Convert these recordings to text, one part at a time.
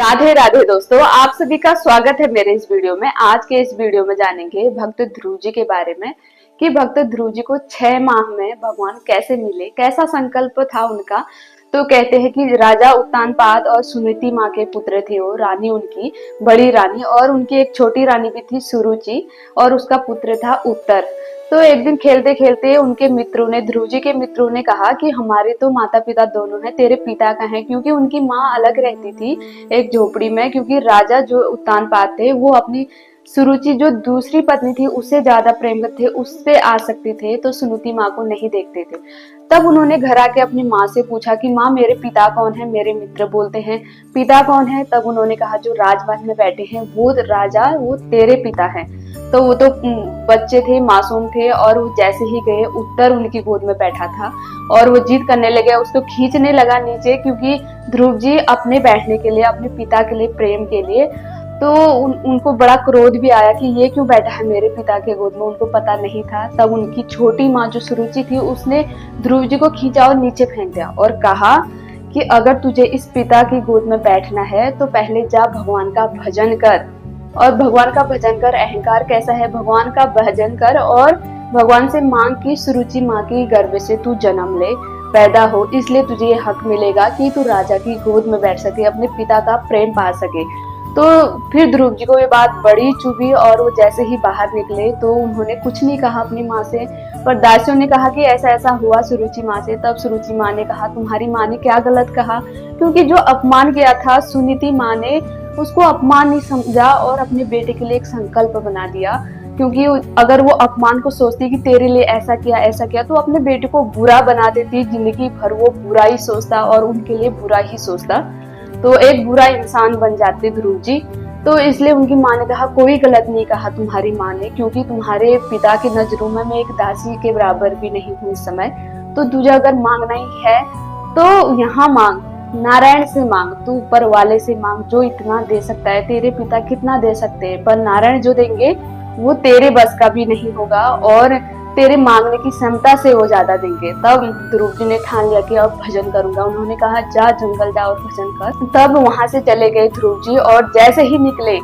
राधे राधे दोस्तों, आप सभी का स्वागत है मेरे इस वीडियो में। आज के इस वीडियो में जानेंगे भक्त ध्रुव जी के बारे में कि भक्त ध्रुव जी को 6 माह में भगवान कैसे मिले, कैसा संकल्प था उनका। तो कहते हैं कि राजा उत्तानपाद और सुनीति माँ के पुत्र थे वो, रानी उनकी बड़ी रानी, और उनकी एक छोटी रानी भी थी सुरुचि, और उसका पुत्र था उत्तर। तो एक दिन खेलते खेलते उनके मित्रों ने, ध्रुव जी के मित्रों ने कहा कि हमारे तो माता पिता दोनों हैं, तेरे पिता का है, क्योंकि उनकी माँ अलग रहती थी एक झोपड़ी में, क्योंकि राजा जो उत्तानपाद थे वो अपनी सुरुचि जो दूसरी पत्नी थी उससे ज्यादा प्रेम थे, उससे आसक्ति थे, तो सुनीति माँ को नहीं देखते थे। तब उन्होंने घर आके अपनी माँ से पूछा कि माँ मेरे पिता कौन है। मेरे मित्र बोलते हैं पिता कौन है। तब उन्होंने कहा जो राजमहल में बैठे हैं वो राजा, वो तेरे पिता है। तो वो तो बच्चे थे, मासूम थे, और वो जैसे ही गए उत्तर उनकी गोद में बैठा था और वो जिद करने लगे, उसको खींचने लगा नीचे, क्योंकि ध्रुव जी अपने बैठने के लिए, अपने पिता के लिए, प्रेम के लिए, तो उनको बड़ा क्रोध भी आया कि ये क्यों बैठा है मेरे पिता के गोद में, उनको पता नहीं था। तब उनकी छोटी माँ जो सुरुचि थी उसने ध्रुव जी को खींचा और नीचे फेंक दिया और कहा कि अगर तुझे इस पिता की गोद में बैठना है तो पहले जा भगवान का भजन कर, और भगवान का भजन कर। अहंकार कैसा है, भगवान का भजन कर और भगवान से मांग की सुरुचि माँ की गर्भ से तू जन्म ले, पैदा हो, इसलिए तुझे ये हक मिलेगा कि तू राजा की गोद में बैठ सके, अपने पिता का प्रेम पा सके। तो फिर ध्रुव जी को ये बात बड़ी चुभी और वो जैसे ही बाहर निकले तो उन्होंने कुछ नहीं कहा अपनी माँ से, पर दासियों ने कहा कि ऐसा ऐसा हुआ सुरुचि माँ से। तब सुरुचि माँ ने कहा तुम्हारी माँ ने क्या गलत कहा, क्योंकि जो अपमान किया था सुनीति माँ ने उसको अपमान नहीं समझा और अपने बेटे के लिए एक संकल्प बना दिया। क्योंकि अगर वो अपमान को सोचती कि तेरे लिए ऐसा किया तो अपने बेटे को बुरा बना देती, जिंदगी भर वो बुरा ही सोचता और उनके लिए बुरा ही सोचता, तो एक बुरा इंसान बन जाते ध्रुव जी। तो इसलिए उनकी माँ ने कहा कोई गलत नहीं कहा तुम्हारी माँ ने, क्योंकि तुम्हारे पिता की नजरों में मैं एक दासी के बराबर भी नहीं हूँ इस समय। तो तुझे अगर मांगना ही है तो यहाँ मांग, नारायण से मांग, तू ऊपर वाले से मांग जो इतना दे सकता है। तेरे पिता कितना दे सकते हैं, पर नारायण जो देंगे वो तेरे बस का भी नहीं होगा और तेरे मांगने की क्षमता से वो ज्यादा देंगे। तब ध्रुव जी ने ठान लिया कि अब भजन करूंगा। उन्होंने कहा जा जंगल जा और भजन कर। तब वहां से चले गए ध्रुव जी और जैसे ही निकले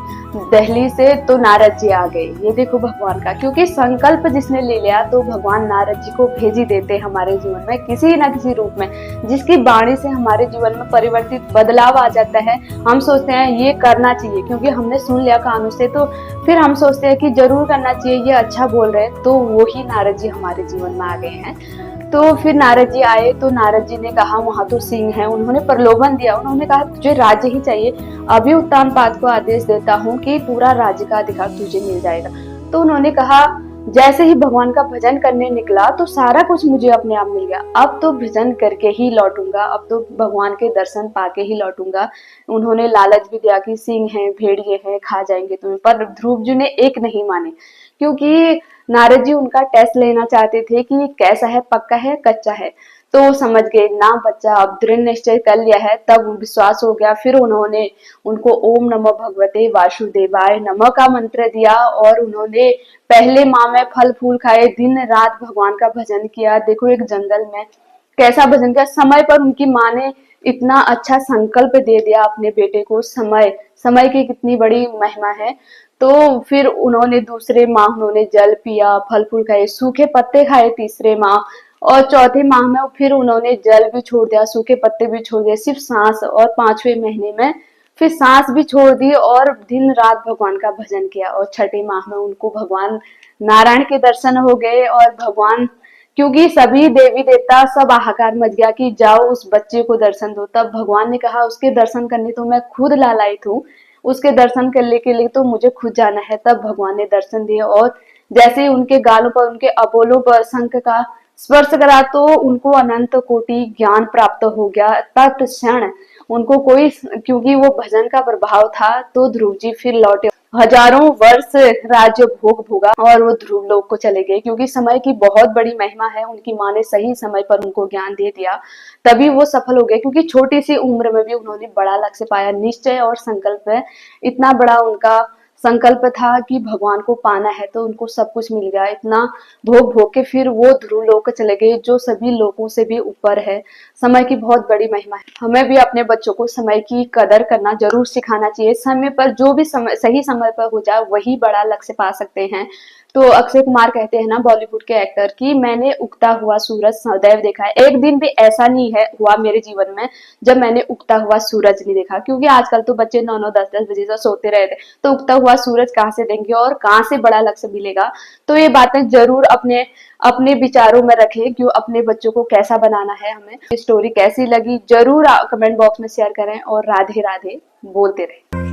दिल्ली से तो नारद जी आ गए। ये देखो भगवान का, क्योंकि संकल्प जिसने ले लिया तो भगवान नारद जी को भेज ही देते हमारे जीवन में किसी न किसी रूप में, जिसकी वाणी से हमारे जीवन में परिवर्तित बदलाव आ जाता है। हम सोचते हैं ये करना चाहिए क्योंकि हमने सुन लिया कानों से, तो फिर हम सोचते हैं कि जरूर करना चाहिए, ये अच्छा बोल रहे हैं, तो वो ही नारद जी हमारे जीवन में आ गए हैं। तो फिर नारद जी आए तो नारद जी ने कहा वहां तो सिंह है, उन्होंने प्रलोभन दिया, उन्होंने कहा तुझे राज्य ही चाहिए, अभी उत्तानपाद को आदेश देता हूँ कि पूरा राज्य का अधिकार तुझे मिल जाएगा। तो उन्होंने कहा जैसे ही भगवान का भजन करने निकला तो सारा कुछ मुझे अपने आप मिल गया, अब तो भजन करके ही लौटूंगा, अब तो भगवान के दर्शन पाके ही लौटूंगा। उन्होंने लालच भी दिया कि सिंह है, भेड़िए हैं, खा जाएंगे तुम्हें, पर ध्रुव जी ने एक नहीं माने, क्योंकि नारद जी उनका टेस्ट लेना चाहते थे कि कैसा है, पक्का है, कच्चा है। तो वो समझ गए ना बच्चा अब दृढ़ निश्चय कर लिया है, तब विश्वास हो गया। फिर उन्होंने उनको ओम नमो भगवते वासुदेवाय नमः का मंत्र दिया और उन्होंने पहले माह में फल फूल खाए, दिन रात भगवान का भजन किया। देखो एक जंगल में कैसा भजन किया, समय पर उनकी माँ ने इतना अच्छा संकल्प दे दिया अपने बेटे को। समय समय की कितनी बड़ी महिमा है। तो फिर उन्होंने दूसरे माह उन्होंने जल पिया, फल फूल खाए, सूखे पत्ते खाए तीसरे माह, और चौथे माह में फिर उन्होंने जल भी छोड़ दिया, सूखे पत्ते भी छोड़ दिए, सिर्फ सांस। और 5वें महीने में फिर सांस भी छोड़ दी और दिन रात भगवान का भजन किया। और छठे माह में उनको भगवान नारायण के दर्शन हो गए और भगवान, क्योंकि सभी देवी देवता सब हाहाकार मच गया कि जाओ उस बच्चे को दर्शन दो। तब भगवान ने कहा उसके दर्शन करने तो मैं खुद लालायित हूँ, उसके दर्शन करने के लिए तो मुझे खुद जाना है। तब भगवान ने दर्शन दिए और जैसे ही उनके गालों पर, उनके अपोलों पर शंख का स्पर्श करा तो उनको अनंत कोटि ज्ञान प्राप्त हो गया तत्क्षण। उनको कोई, क्योंकि वो भजन का प्रभाव था, तो ध्रुव जी फिर लौटे, हजारों वर्ष राज्य भोग भोगा और वो ध्रुव लोक को चले गए। क्योंकि समय की बहुत बड़ी महिमा है, उनकी माँ ने सही समय पर उनको ज्ञान दे दिया, तभी वो सफल हो गए। क्योंकि छोटी सी उम्र में भी उन्होंने बड़ा लक्ष्य पाया, निश्चय और संकल्प है, इतना बड़ा उनका संकल्प था कि भगवान को पाना है तो उनको सब कुछ मिल गया। इतना भोग भोग के फिर वो ध्रुव लोक चले गए जो सभी लोगों से भी ऊपर है। समय की बहुत बड़ी महिमा है। हमें भी अपने बच्चों को समय की कदर करना जरूर सिखाना चाहिए। समय पर जो भी समय सही समय पर हो जाए वही बड़ा लक्ष्य पा सकते हैं। तो अक्षय कुमार कहते हैं ना, बॉलीवुड के एक्टर, कि मैंने उगता हुआ सूरज सदैव देखा है। एक दिन भी ऐसा नहीं है हुआ मेरे जीवन में जब मैंने उगता हुआ सूरज नहीं देखा, क्योंकि आजकल तो बच्चे 9-9 10-10 बजे तक सोते रहते, तो उगता हुआ सूरज कहाँ से देंगे और कहाँ से बड़ा लक्ष्य मिलेगा। तो ये बातें जरूर अपने अपने विचारों में रखें कि अपने बच्चों को कैसा बनाना है। हमें ये स्टोरी कैसी लगी जरूर कमेंट बॉक्स में शेयर करें और राधे राधे बोलते रहे।